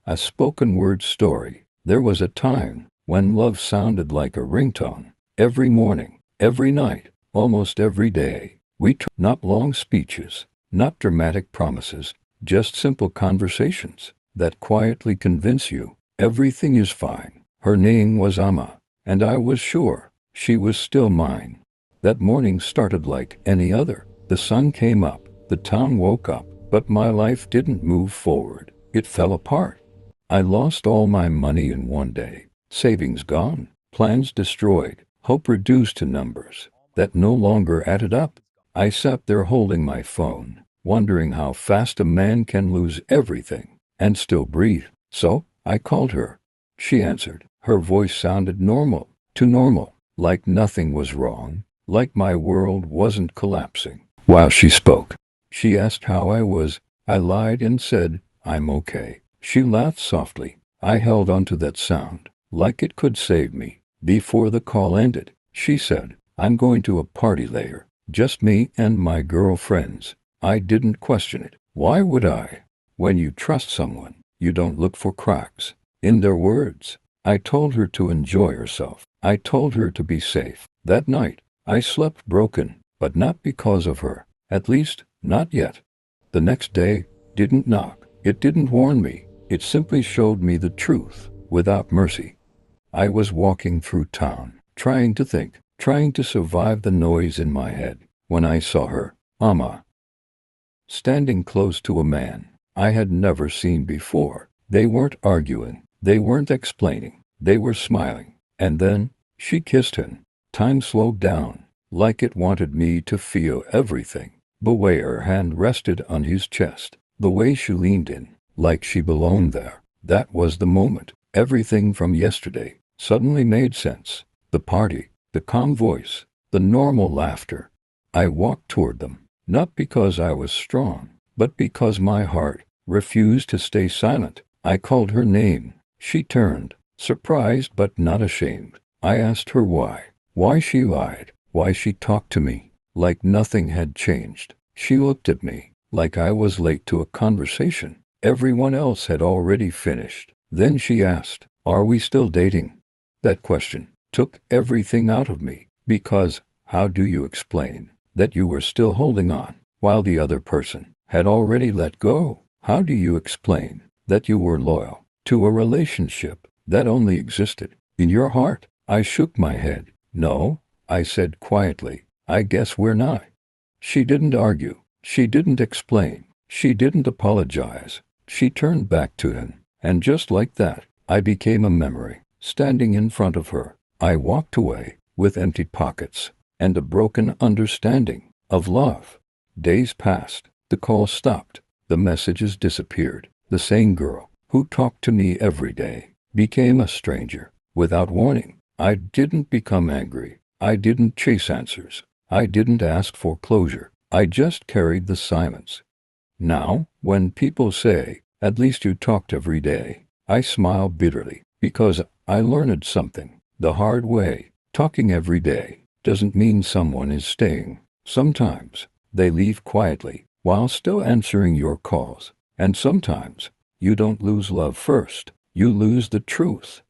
A spoken word story. There was a time when love sounded like a ringtone. Every morning, every night, almost every day. Not long speeches, not dramatic promises, just simple conversations that quietly convince you everything is fine. Her name was Amma, and I was sure she was still mine. That morning started like any other. The sun came up, the town woke up, but my life didn't move forward. It fell apart. I lost all my money in one day. Savings gone, plans destroyed, hope reduced to numbers that no longer added up. I sat there holding my phone, wondering how fast a man can lose everything and still breathe. So I called her. She answered. Her voice sounded normal, too normal, like nothing was wrong, like my world wasn't collapsing. While she spoke, she asked how I was. I lied and said, I'm okay. She laughed softly. I held on to that sound, like it could save me. Before the call ended, she said, I'm going to a party later, just me and my girlfriends. I didn't question it. Why would I? When you trust someone, you don't look for cracks in their words. I told her to enjoy herself. I told her to be safe. That night, I slept broken, but not because of her. At least, not yet. The next day didn't knock. It didn't warn me. It simply showed me the truth, without mercy. I was walking through town, trying to think, trying to survive the noise in my head, when I saw her, Amma, standing close to a man I had never seen before. They weren't arguing, they weren't explaining, they were smiling. And then, she kissed him. Time slowed down, like it wanted me to feel everything. The way her hand rested on his chest, the way she leaned in, like she belonged there. That was the moment. Everything from yesterday suddenly made sense. The party, the calm voice, the normal laughter. I walked toward them, not because I was strong, but because my heart refused to stay silent. I called her name. She turned, surprised but not ashamed. I asked her why she lied, why she talked to me like nothing had changed. She looked at me like I was late to a conversation everyone else had already finished. Then she asked, are we still dating? That question took everything out of me, because how do you explain that you were still holding on while the other person had already let go? How do you explain that you were loyal to a relationship that only existed in your heart? I shook my head. No, I said quietly, I guess we're not. She didn't argue. She didn't explain. She didn't apologize. She turned back to him, and just like that, I became a memory. Standing in front of her, I walked away with empty pockets and a broken understanding of love. Days passed. The call stopped. The messages disappeared. The same girl who talked to me every day became a stranger without warning. I didn't become angry. I didn't chase answers. I didn't ask for closure. I just carried the silence. Now, when people say, at least you talked every day, I smile bitterly, because I learned something the hard way. Talking every day doesn't mean someone is staying. Sometimes they leave quietly while still answering your calls. And sometimes you don't lose love first. You lose the truth.